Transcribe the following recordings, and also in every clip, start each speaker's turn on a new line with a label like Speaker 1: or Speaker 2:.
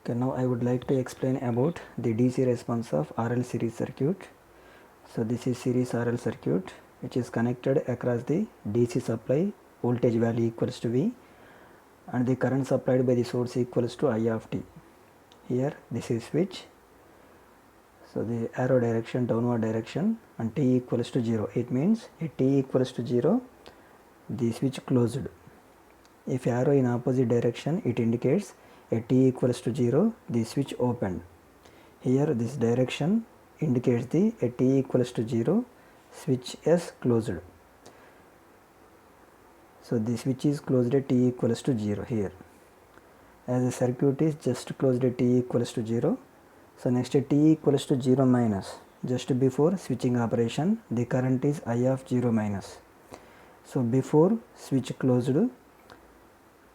Speaker 1: Okay, now I would like to explain about the DC response of RL series circuit. So this is series RL circuit which is connected across the DC supply, voltage value equals to V, and the current supplied by the source equals to I of t. Here this is switch, so the arrow direction downward direction, and t equals to 0. It means at t equals to 0 the switch closed. If arrow in opposite direction, it indicates at t equals to 0 the switch opened. Here this direction indicates the at t equals to 0 switch is closed. So the switch is closed at t equals to 0 here. As the circuit is just closed at t equals to 0, so next at t equals to 0 minus, just before switching operation, the current is I of 0 minus. So before switch closed,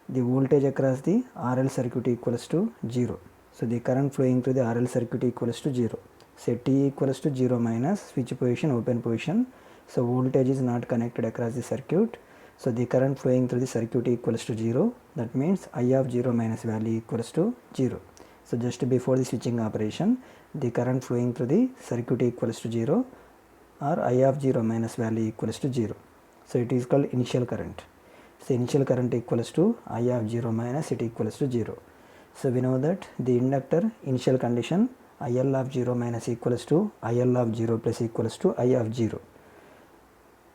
Speaker 1: the voltage across the RL circuit equals to 0. So the current flowing through the RL circuit equals to 0. Say t equals to 0 minus, switch position, open position. So voltage is not connected across the circuit. So the current flowing through the circuit equals to 0. That means I of 0 minus value equals to 0. So just before the switching operation, the current flowing through the circuit equals to 0, or I of 0 minus value equals to 0. So it is called initial current. So initial current equals to I of 0 minus it equals to 0. So we know that the inductor initial condition IL of 0 minus equals to IL of 0 plus equals to I of 0.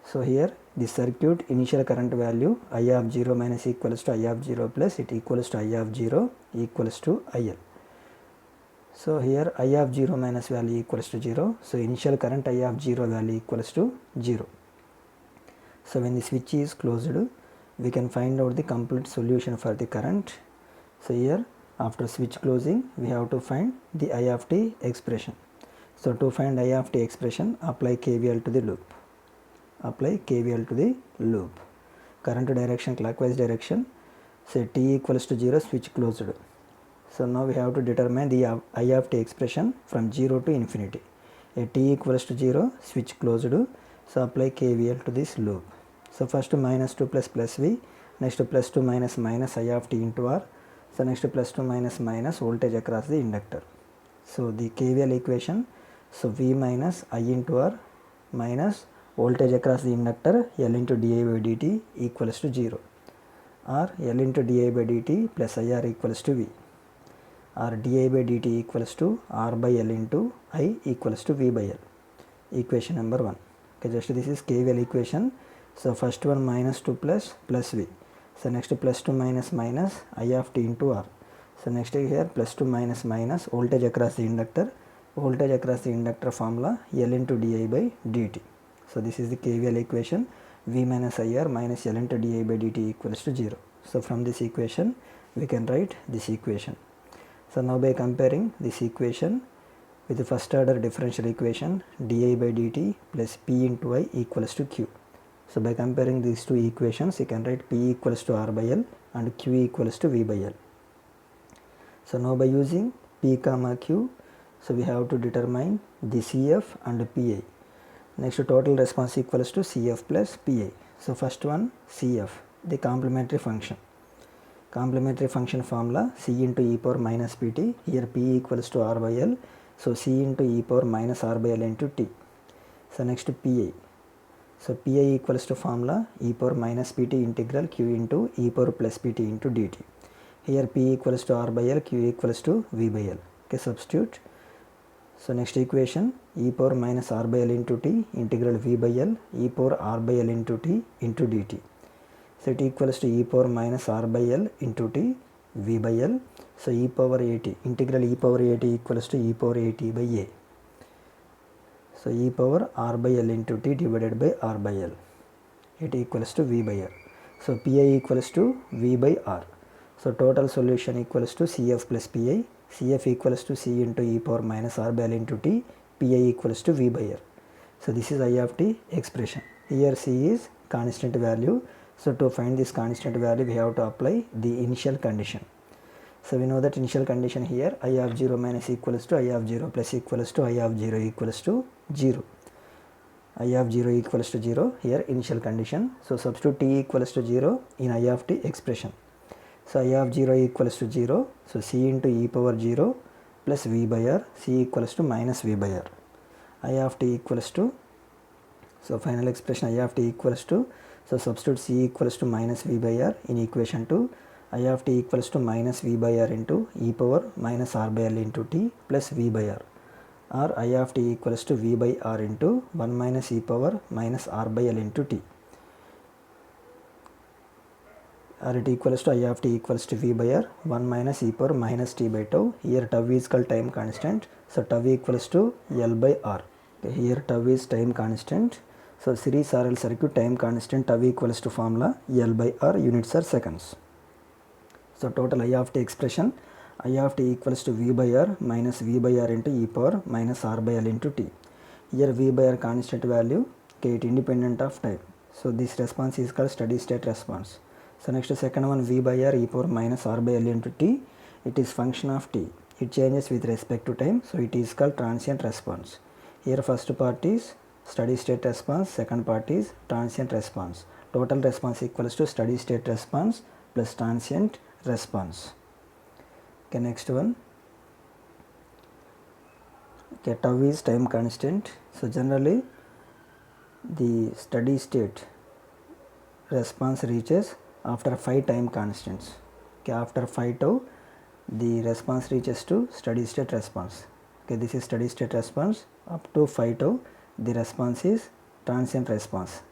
Speaker 1: So here the circuit initial current value I of 0 minus equals to I of 0 plus it equals to I of 0 equals to IL. So here I of 0 minus value equals to 0. So initial current I of 0 value equals to 0. So when the switch is closed, we can find out the complete solution for the current. So here after switch closing, we have to find the I of t expression. So to find I of t expression, apply KVL to the loop. Apply KVL to the loop. Current direction clockwise direction. Say t equals to 0, switch closed. So now we have to determine the I of t expression from 0 to infinity. At t equals to 0, switch closed. So apply KVL to this loop. So first minus 2 plus plus V, next plus 2 minus minus I of t into R. So next plus 2 minus minus voltage across the inductor. So the KVL equation, so V minus I into R minus voltage across the inductor L into di by dt equals to 0, or L into di by dt plus IR equals to V, or di by dt equals to R by L into I equals to V by L. Equation number 1. Okay, just this is KVL equation. So first one minus 2 plus plus V. So next plus 2 minus minus I of t into R. So next here plus 2 minus minus voltage across the inductor. Voltage across the inductor formula L into di by dt. So this is the KVL equation. V minus IR minus L into di by dt equals to 0. So from this equation we can write this equation. So now by comparing this equation with the first order differential equation, di by dt plus p into I equals to q. So by comparing these two equations, you can write p equals to r by l and q equals to v by l. So now by using p comma q, so we have to determine the CF and PI. Next total response equals to CF plus PI. So first one CF, the complementary function. Complementary function formula C into e power minus pt. Here p equals to r by l. So C into e power minus r by l into t. So next PI. So pi equals to formula e power minus pt integral q into e power plus pt into dt. Here p equals to r by l, q equals to v by l. Okay, substitute. So next equation e power minus r by l into t integral v by l e power r by l into t into dt. So it equals to e power minus r by l into t v by l. So e power at integral e power at equals to e power at by a. So e power r by l into t divided by r by l, it equals to v by r. So pi equals to v by r. So total solution equals to CF plus pi. CF equals to C into e power minus r by l into t. Pi equals to v by r. So this is I of t expression. Here C is constant value. So to find this constant value, we have to apply the initial condition. So we know that initial condition here I of 0 minus equals to I of 0 plus equals to I of 0 equals to 0. I of 0 equals to 0, here initial condition. So substitute t equals to 0 in I of t expression. So I of 0 equals to 0. So c into e power 0 plus v by r, c equals to minus v by r. I of t equals to, so final expression I of t equals to, so substitute c equals to minus v by r in equation 2. I of t equals to minus v by r into e power minus r by l into t plus v by r, or I of t equals to v by r into 1 minus e power minus r by l into t, or it equals to I of t equals to v by r 1 minus e power minus t by tau. Here tau is called time constant, so tau equals to L by r. Okay, here tau is time constant, so series RL circuit time constant tau equals to formula L by r, units are seconds. So total I of t expression, I of t equals to v by r minus v by r into e power minus r by l into t. Here v by r constant value, okay, it independent of time. So this response is called steady state response. So next second one, v by r e power minus r by l into t, it is function of t. It changes with respect to time, so it is called transient response. Here first part is steady state response, second part is transient response. Total response equals to steady state response plus transient response. Okay, next one. Okay, tau is time constant. So generally the steady state response reaches after 5 time constants. Okay, after 5 tau the response reaches to steady state response. Okay, this is steady state response. Up to 5 tau the response is transient response.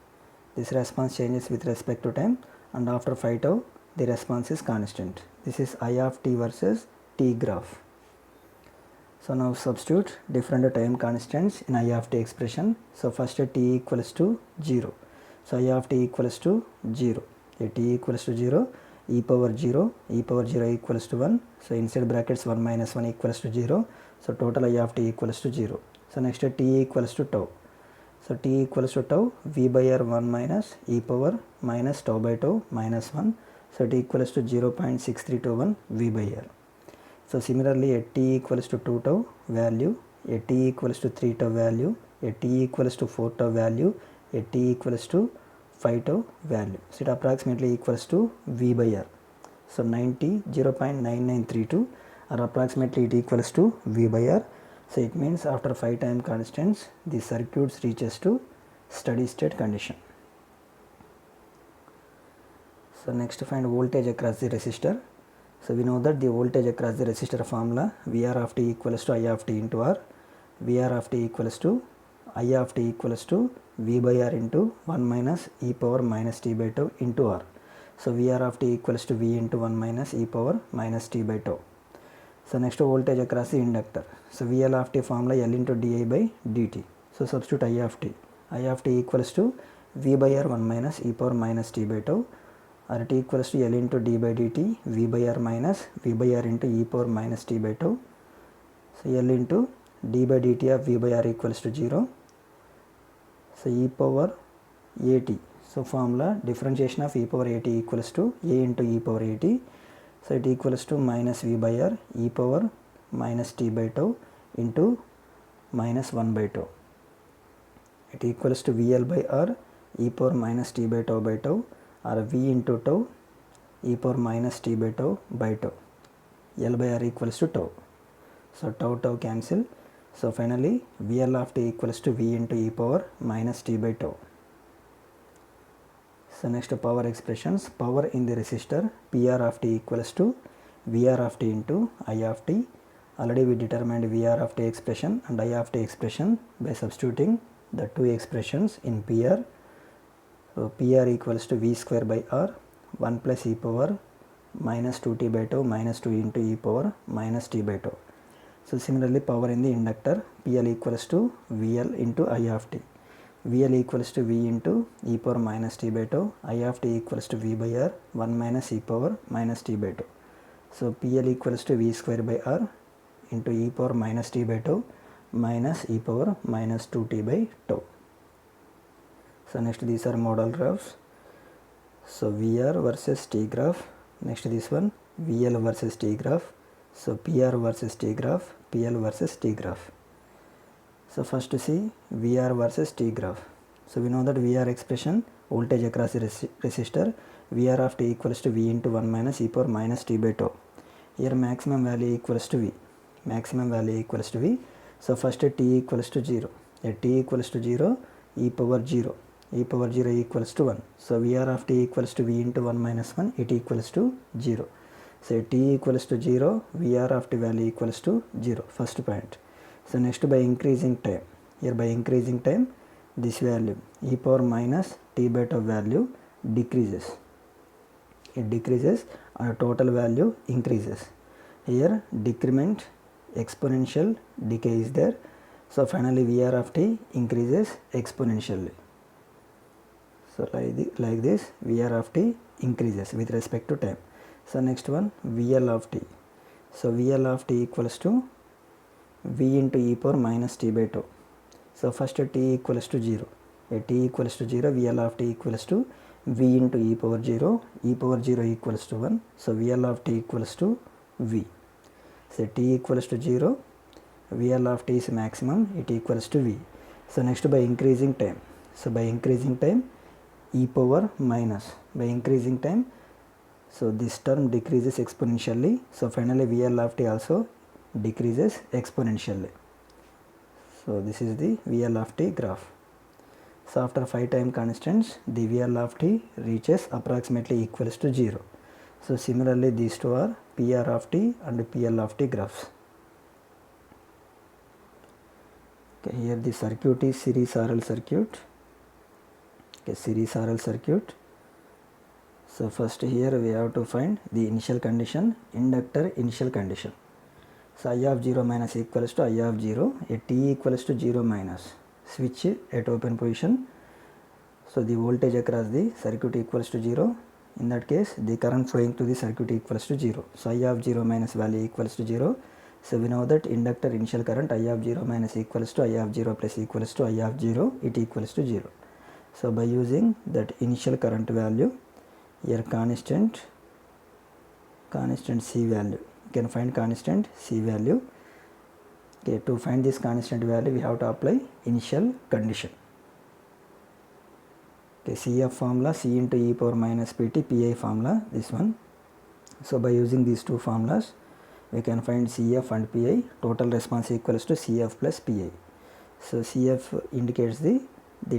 Speaker 1: This response changes with respect to time, and after 5 tau the response is constant. This is I of t versus t graph. So now substitute different time constants in I of t expression. So first t equals to 0. So I of t equals to 0. T equals to 0, e power 0 equals to 1. So inside brackets 1 minus 1 equals to 0. So total I of t equals to 0. So next t equals to tau. So t equals to tau, v by r 1 minus e power minus tau by tau minus 1. So t equals to 0.6321 v by r. So similarly at t equals to 2 tau value, at t equals to 3 tau value, at t equals to 4 tau value, at t equals to 5 tau value. So it approximately equals to v by r. So 0.9932, or approximately it equals to v by r. So it means after 5 time constants the circuit reaches to steady state condition. So next find voltage across the resistor. So we know that the voltage across the resistor formula VR of t equals to I of t into R. VR of t equals to I of t equals to V by R into 1 minus e power minus t by tau into R. So VR of t equals to V into 1 minus e power minus t by tau. So next voltage across the inductor. So VL of t formula L into di by dt. So substitute I of t. I of t equals to V by R 1 minus e power minus t by tau, or t equals to L into d by dt, V by R minus V by R into e power minus t by tau. So L into d by dt of V by R equals to 0. So e power at. So formula differentiation of e power at equals to a into e power at. So it equals to minus v by r e power minus t by tau into minus 1 by tau. It equals to vl by r e power minus t by tau, or v into tau e power minus t by tau by tau. L by r equals to tau. So tau cancel. So finally VL of t equals to V into e power minus t by tau. So next power expressions. Power in the resistor, PR of t equals to VR of t into I of t. Already we determined VR of t expression and I of t expression by substituting the two expressions in PR. So PR equals to V square by R 1 plus e power minus 2t by tau minus 2 into e power minus t by tau. So similarly power in the inductor, PL equals to VL into I of t. VL equals to V into e power minus t by tau. I of t equals to V by R 1 minus e power minus t by tau. So PL equals to V square by R into e power minus t by tau minus e power minus 2t by tau. So next these are model graphs. So VR versus T graph. Next this one VL versus T graph. So PR versus T graph, PL versus T graph. So first to see VR versus T graph. So we know that VR expression voltage across the resistor, Vr of t equals to v into 1 minus e power minus t by tau. Here maximum value equals to v. Maximum value equals to v. So first t equals to 0. At t equals to 0, e power 0. E power 0 equals to 1. So Vr of t equals to v into 1 minus 1, it equals to 0. So t equals to 0, Vr of t value equals to 0. First point. So next by increasing time. Here by increasing time, this value e power minus t by tau value decreases. It decreases and total value increases. Here decrement, exponential decay is there. So finally Vr of t increases exponentially. So like this Vr of t increases with respect to time. So next one VL of t. So VL of t equals to v into e power minus t by tau. So first t equals to 0. At t equals to 0, VL of t equals to v into e power 0. E power 0 equals to 1. So VL of t equals to v. So t equals to 0, VL of t is maximum, it equals to v. So next by increasing time. So by increasing time, e power minus. By increasing time, so this term decreases exponentially. So finally VL of t also decreases exponentially. So this is the VL of t graph. So after 5 time constants, the VL of t reaches approximately equals to 0. So similarly these two are PR of t and PL of t graphs. Okay, here the circuit is series RL circuit. Okay, series RL circuit. So first here we have to find the initial condition, inductor initial condition. So I of 0 minus equals to I of 0, at t equals to 0 minus, switch at open position. So the voltage across the circuit equals to 0. In that case, the current flowing to the circuit equals to 0. So I of 0 minus value equals to 0. So we know that inductor initial current I of 0 minus equals to I of 0 plus equals to I of 0, it equals to 0. So by using that initial current value, here constant C value, you can find constant C value. Okay, to find this constant value, we have to apply initial condition. Okay, CF formula, C into e power minus pt, PI formula, this one. So by using these two formulas, we can find CF and PI. Total response equals to CF plus PI. So CF indicates the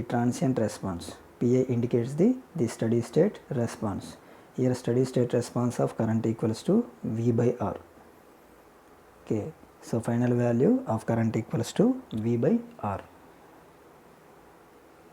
Speaker 1: transient response. PI indicates the steady state response. Here steady state response of current equals to V by R. Okay, so final value of current equals to V by R.